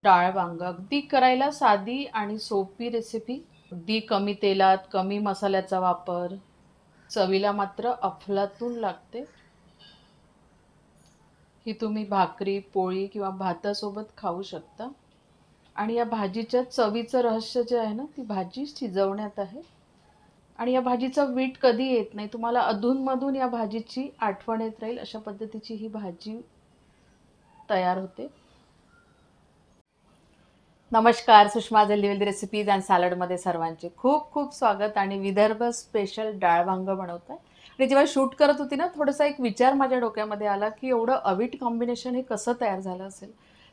डाळ वांग अगदी करायला साधी आणि सोपी रेसिपी. अगदी कमी तेलात, कमी मसाल्याचा वापर. चवीला मात्र अफलातून लागते. ही तुम्ही भाकरी, पोळी किंवा भातासोबत खाऊ शकता. आणि या भाजीच्या चवीचं रहस्य जे आहे ना, ती भाजी शिजवण्यात आहे. आणि या भाजीचा वीट कधी येत नाही. तुम्हाला अधूनमधून या भाजीची आठवण येत राहील अशा पद्धतीची ही भाजी तयार होते. नमस्कार, सुषमा हेल्दी रेसिपीज अँड सॅलडमध्ये सर्वांचे खूप खूप स्वागत. आणि विदर्भ स्पेशल डाळ वांग बनवत आहे. आणि जेव्हा शूट करत होती ना, थोडासा एक विचार माझ्या डोक्यामध्ये आला की एवढं अवीट कॉम्बिनेशन हे कसं तयार झालं असेल.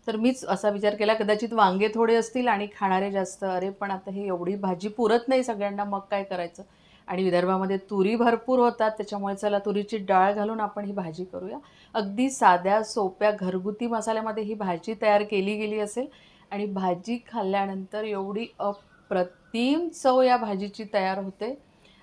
तर मीच असा विचार केला, कदाचित वांगे थोडे असतील आणि खाणारे जास्त. अरे पण आता हे एवढी भाजी पुरत नाही सगळ्यांना, मग काय करायचं. आणि विदर्भामध्ये तुरी भरपूर होतात, त्याच्यामुळे चला तुरीची डाळ घालून आपण ही भाजी करूया. अगदी साध्या सोप्या घरगुती मसाल्यामध्ये ही भाजी तयार केली गेली असेल. आणि भाजी खाल्ल्यानंतर एवढी अप्रतिम चव या भाजीची तयार होते.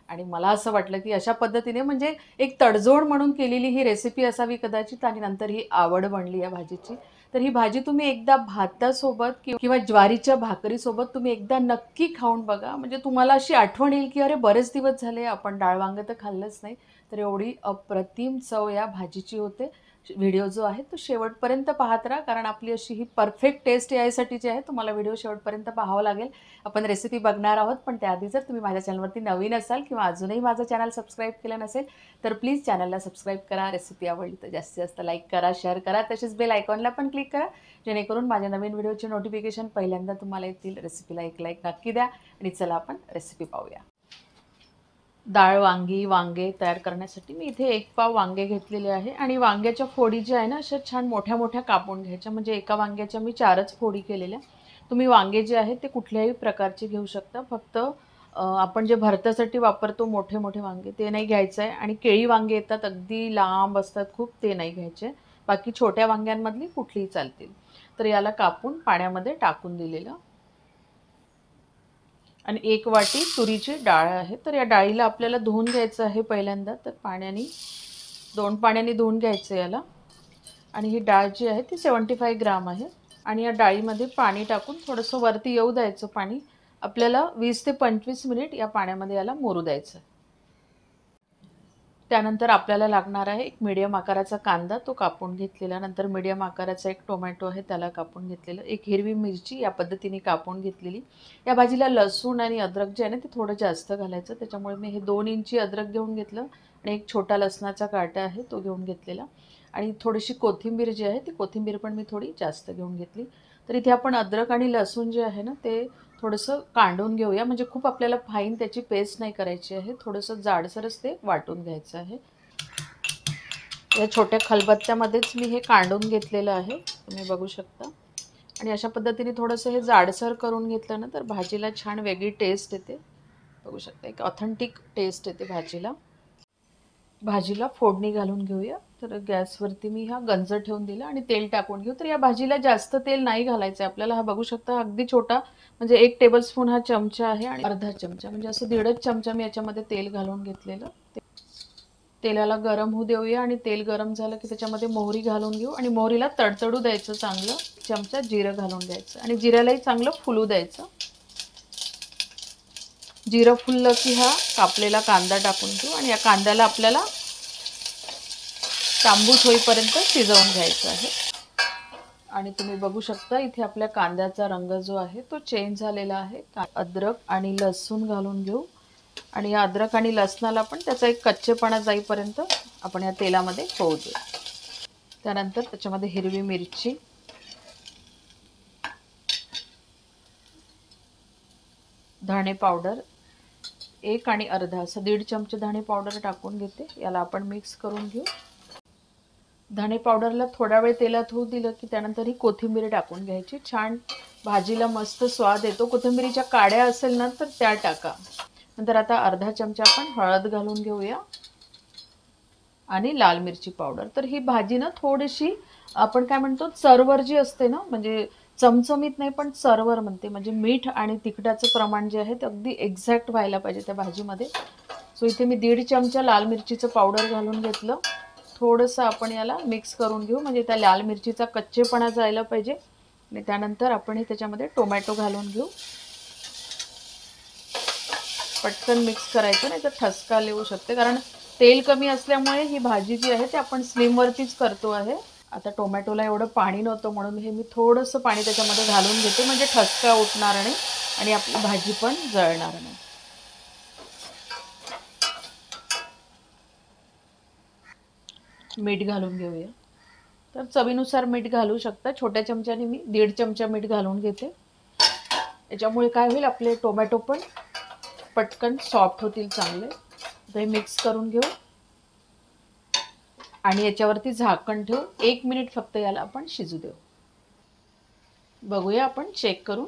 आणि मला असं वाटलं की अशा पद्धतीने म्हणजे एक तडजोड म्हणून केलेली ही रेसिपी असावी कदाचित, आणि नंतर ही आवड बनली या भाजीची. तर ही भाजी तुम्ही एकदा भातासोबत किंवा ज्वारीच्या भाकरीसोबत तुम्ही एकदा नक्की खाऊन बघा. म्हणजे तुम्हाला अशी आठवण येईल की अरे बरेच दिवस झाले आपण डाळ वांग तर खाल्लंच नाही. तर एवढी अप्रतिम चव या भाजीची होते. व्हिडिओ जो आहे तो शेवटपर्यंत पाहत राहा, कारण आपली अशी ही परफेक्ट टेस्ट यायसाठी जी आहे तुम्हाला व्हिडिओ शेवटपर्यंत पाहावं लागेल. आपण रेसिपी बघणार आहोत, पण त्याआधी जर तुम्ही माझ्या चॅनलवरती नवीन असाल किंवा अजूनही माझं चॅनल सबस्क्राईब केलं नसेल तर प्लीज चॅनलला सबस्क्राईब करा. रेसिपी आवडली तर जास्तीत जास्त लाईक करा, शेअर करा, तसेच बेल आयकॉनला पण क्लिक करा, जेणेकरून माझ्या नवीन व्हिडिओचे नोटिफिकेशन पहिल्यांदा तुम्हाला येतील. रेसिपीला एक लाईक नक्की द्या. आणि चला आपण रेसिपी पाहूया. डाळ वांगे तयार करण्यासाठी मी इथे 1 पाव वांगे घेतलेले आहे. आणि वांग्याच्या फोडी ज्या आहे ना, अशा छान मोठ्या मोठ्या कापून घ्यायच्या. म्हणजे एका वांग्याच्या मी 4च फोडी केलेल्या. तुम्ही वांगे जे आहेत ते कुठल्याही प्रकारचे घेऊ शकता. फक्त आपण जे भरतासाठी वापरतो मोठे मोठे वांगे ते नाही घ्यायचं आहे. आणि केळी वांगे येतात अगदी लांब असतात खूप, ते नाही घ्यायचे. बाकी छोट्या वांग्यांमधली कुठलीही चालतील. तर याला कापून पाण्यामध्ये टाकून दिलेलं. आणि 1 वाटी तुरीची डाळ आहे. तर या डाळीला आपल्याला धुवून घ्यायचं आहे पहिल्यांदा. तर पाण्याने 2 पाण्याने धुवून घ्यायचं याला. आणि ही डाळ जी आहे ती 75 ग्राम आहे. आणि या डाळीमध्ये पाणी टाकून थोडंसं वरती येऊ द्यायचं पाणी. आपल्याला 20 ते 25 मिनिट या पाण्यामध्ये याला मुरू द्यायचं. त्यानंतर आपल्याला लागणार आहे एक मीडियम आकाराचा कांदा, तो कापून घेतलेला. नंतर मीडियम आकाराचा एक टोमॅटो आहे, त्याला कापून घेतलेलं. एक हिरवी मिरची या पद्धतीने कापून घेतलेली. या भाजीला लसूण आणि अद्रक जे आहे ना ते थोडं जास्त घालायचं, त्याच्यामुळे मी हे 2 इंची अद्रक घेऊन घेतलं. आणि एक छोटा लसणाचा काटा आहे तो घेऊन घेतलेला. आणि थोडीशी कोथिंबीर जी आहे ती कोथिंबीर पण मी थोडी जास्त घेऊन घेतली. तर इथे आपण अद्रक आणि लसूण जे आहे ना ते थोडंसं कांडून घेऊया. म्हणजे खूप आपल्याला फाईन त्याची पेस्ट नाही करायची आहे, थोडंसं जाडसरच ते वाटून घ्यायचं आहे. या छोट्या खलबत्त्यामध्येच मी हे कांडून घेतलेलं आहे, तुम्ही बघू शकता. आणि अशा पद्धतीने थोडंसं हे जाडसर करून घेतलं ना तर भाजीला छान वेगळी टेस्ट येते. बघू शकता, एक ऑथेंटिक टेस्ट येते भाजीला. भाजीला फोडणी घालून घेऊया. तर गॅसवरती मी हा गंज ठेवून दिला आणि तेल टाकून घेऊ. तर या भाजीला जास्त तेल नाही घालायचं आहे आपल्याला. हा बघू शकता अगदी छोटा, म्हणजे 1 टेबलस्पून हा चमचा आहे आणि अर्धा चमचा, म्हणजे असं 1.5 चमचा मी याच्यामध्ये तेल घालून घेतलेलं. तेलाला गरम होऊ देऊया. आणि तेल गरम झालं की त्याच्यामध्ये मोहरी घालून घेऊ. आणि मोहरीला तडतडू द्यायचं चांगलं. चमचा जिरं घालून द्यायचं आणि जिऱ्यालाही चांगलं फुलू द्यायचं. जिरं फुललं की हा कापलेला कांदा टाकून घेऊ. आणि या कांद्याला आपल्याला तांबूस होईपर्यंत शिजवून घ्यायचं आहे. आणि तुम्ही बघू शकता इथे आपल्या कांद्याचा रंग जो आहे तो चेंज झालेला आहे. अद्रक आणि लसूण घालून घेऊ. आणि या अद्रक आणि लसणाला पण त्याचा एक कच्चेपणा जाईपर्यंत आपण या तेलामध्ये होऊ देऊ. त्यानंतर त्याच्यामध्ये हिरवी मिरची, धणे पावडर 1 आणि अर्धा असं 1.5 चमचे धणे पावडर टाकून घेते. याला आपण मिक्स करून घेऊ. धणे पावडरला थोडा वेळ तेलात होऊ दिलं की त्यानंतर ही कोथिंबीर टाकून घ्यायची. छान भाजीला मस्त स्वाद येतो. कोथिंबीरीच्या काड्या असेल ना तर त्या टाका. नंतर आता अर्धा चमचा आपण हळद घालून घेऊया आणि लाल मिरची पावडर. तर ही भाजी ना थोडीशी आपण काय म्हणतो चरवर जी असते ना, म्हणजे चमचमीत नाही पण चरवर म्हणते. म्हणजे मीठ आणि तिखटाचं प्रमाण जे आहे ते अगदी एक्झॅक्ट व्हायला पाहिजे त्या भाजीमध्ये. सो इथे मी 1.5 चमचा लाल मिरचीचं पावडर घालून घेतलं. थोडंसं आपण याला मिक्स करून घेऊ, म्हणजे त्या लाल मिरचीचा कच्चेपणा जायला पाहिजे. आणि त्यानंतर आपण हे त्याच्यामध्ये टोमॅटो घालून घेऊ. पटकन मिक्स करायचं, नाही तर ठसका येऊ शकते, कारण तेल कमी असल्यामुळे ही भाजी जी आहे ती आपण स्लिमवरतीच करतो आहे. आता टोमॅटोला एवढं पाणी नव्हतं म्हणून हे मी थोडंसं पाणी त्याच्यामध्ये घालून घेते, म्हणजे ठसका उठणार नाही आणि आपली भाजी पण जळणार नाही. मीठ घालून घेऊया. तर चवीनुसार मीठ घालू शकता. छोट्या चमच्याने मी 1.5 चमचा मीठ घालून घेते. याच्यामुळे काय होईल, आपले टोमॅटो पण पटकन सॉफ्ट होतील चांगले. तर हे मिक्स करून घेऊ आणि याच्यावरती झाकण ठेवू. 1 मिनिट फक्त याला आपण शिजू देऊ. बघूया आपण चेक करून.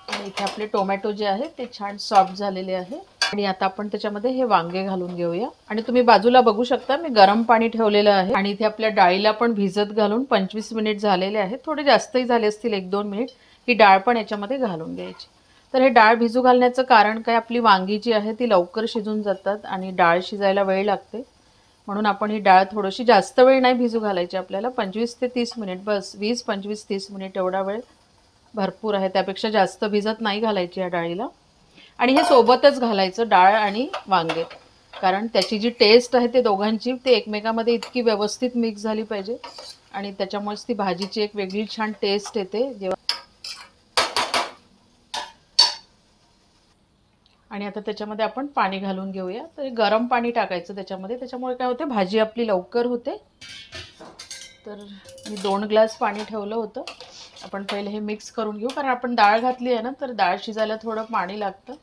आणि इथे आपले टोमॅटो जे आहे ते छान सॉफ्ट झालेले आहे. आणि आता आपण त्याच्यामध्ये हे वांगे घालून घेऊया. आणि तुम्ही बाजूला बघू शकता मी गरम पाणी ठेवलेलं आहे. आणि इथे आपल्या डाळीला पण भिजत घालून 25 मिनिट झालेले आहेत. थोडे जास्तही झाले असतील, 1-2 मिनिट. ही डाळ पण याच्यामध्ये घालून घ्यायची. तर हे डाळ भिजू घालण्याचं कारण काय, आपली वांगी जी आहे ती लवकर शिजून जातात आणि डाळ शिजायला वेळ लागते. म्हणून आपण ही डाळ थोडीशी जास्त वेळ नाही भिजू घालायची आपल्याला. 25 ते 30 मिनिट बस. 20, 25, 30 मिनिट एवढा वेळ भरपूर आहे. त्यापेक्षा जास्त भिजत नाही घालायची या डाळीला. आणि हे सोबतच घालायचं, डाळ आणि वांगे, कारण त्याची जी टेस्ट आहे ते दोघांची ते एकमेकांमध्ये इतकी व्यवस्थित मिक्स झाली पाहिजे आणि त्याच्यामुळेच ती भाजीची एक वेगळी छान टेस्ट येते जेव्हा. आणि आता त्याच्यामध्ये आपण पाणी घालून घेऊया. तर गरम पाणी टाकायचं त्याच्यामध्ये, त्याच्यामुळे काय होते, भाजी आपली लवकर होते. तर मी 2 ग्लास पाणी ठेवलं होतं. आपण पहिले हे मिक्स करून घेऊ, कारण आपण डाळ घातली आहे ना, तर डाळ शिजायला थोडं पाणी लागतं.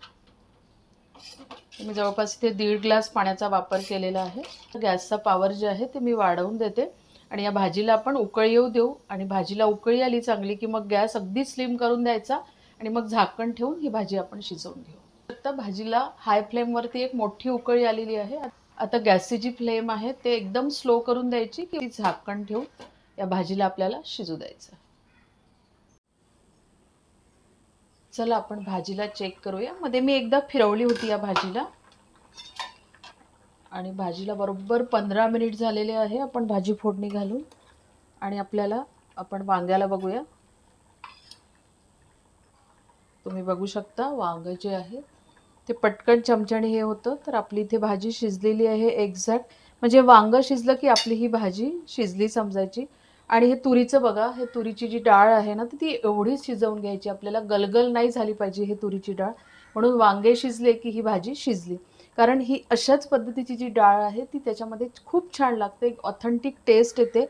मी जवळपास इथे 1.5 ग्लास पाण्याचा वापर केलेला आहे. गॅसचा पॉवर जे आहे ते मी वाढवून देते आणि या भाजीला आपण उकळी येऊ देऊ. आणि भाजीला उकळी आली चांगली की मग गॅस अगदी स्लिम करून द्यायचा आणि मग झाकण ठेवून ही भाजी आपण शिजवून घेऊ. आता भाजीला हाय फ्लेमवरती एक मोठी उकळी आलेली आहे. आता गॅसची जी फ्लेम आहे ते एकदम स्लो करून द्यायची की झाकण ठेवून या भाजीला आपल्याला शिजू द्यायचं. चला आपण भाजीला चेक करूया. मध्ये मी एकदा फिरवली होती या भाजीला आणि भाजीला बरोबर 15 मिनिट झालेले आहे. आपण भाजी फोडणी घालून आणि आपण वांग्याला बघूया. तुम्ही बघू शकता वांग जे आहे ते पटकन चमच्याने हे होतं. तर आपली इथे भाजी शिजलेली आहे एक्झॅक्ट, म्हणजे वांग शिजलं की आपली ही भाजी शिजली समजायची. आणि हे तुरीचं बघा, हे तुरीची जी डाळ आहे ना ती एवढीच शिजवून घ्यायची आपल्याला, गलगल नाही झाली पाहिजे ही तुरीची डाळ. म्हणून वांगे शिजले की ही भाजी शिजली. कारण ही अशाच पद्धतीची जी डाळ आहे ती त्याच्यामध्ये खूप छान लागते, एक ऑथेंटिक टेस्ट येते.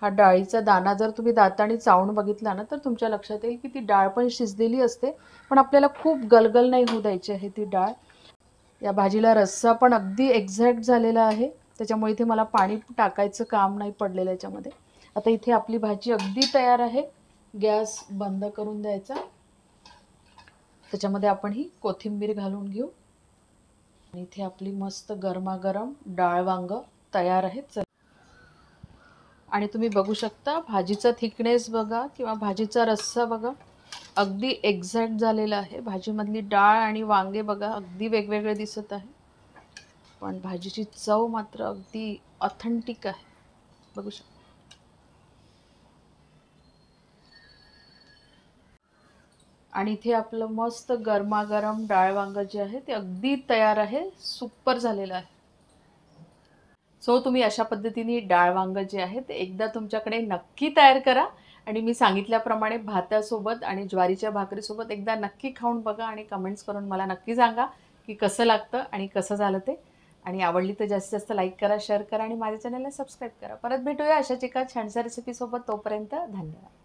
हा डाळीचा दाणा जर तुम्ही दाताने चावून बघितला ना तर तुमच्या लक्षात येईल की ती डाळ पण शिजलेली असते, पण आपल्याला खूप गलगल नाही होऊ द्यायची आहे ती डाळ. या भाजीला रस्सा पण अगदी एक्झॅक्ट झालेला आहे, त्याच्यामुळे इथे मला पाणी टाकायचं काम नाही पडलेलं याच्यामध्ये. आता इथे आपली भाजी अगदी तयार आहे. गॅस बंद करून द्यायचा. त्याच्यामध्ये आपण ही कोथिंबीर घालून घेऊ आणि इथे आपली मस्त गरमागरम डाळ वांग तयार आहे. आणि तुम्ही बघू शकता भाजीचा थिकनेस बघा किंवा भाजीचा रस्सा बघा, अगदी एक्झॅक्ट झालेला आहे. भाजीमधली डाळ आणि वांगे बघा अगदी वेगवेगळे दिसत आहे, पण भाजीची चव मात्र अगदी ऑथेंटिक आहे. बघू शकता. आणि इथे आपलं मस्त गरमागरम डाळ वांग जे आहे ते अगदी तयार आहे, सुपर झालेलं आहे. सो तुम्ही अशा पद्धतीने डाळ वांग जे आहे ते एकदा तुमच्याकडे नक्की तयार करा आणि मी सांगितल्याप्रमाणे भातासोबत आणि ज्वारीच्या भाकरीसोबत एकदा नक्की खाऊन बघा आणि कमेंट्स करून मला नक्की सांगा की कसं लागतं आणि कसं झालं ते. आणि आवडली तर जास्तीत जास्त लाईक करा, शेअर करा आणि माझ्या चॅनलला सबस्क्राईब करा. परत भेटूया अशाच एका छानशा रेसिपीसोबत. तोपर्यंत धन्यवाद.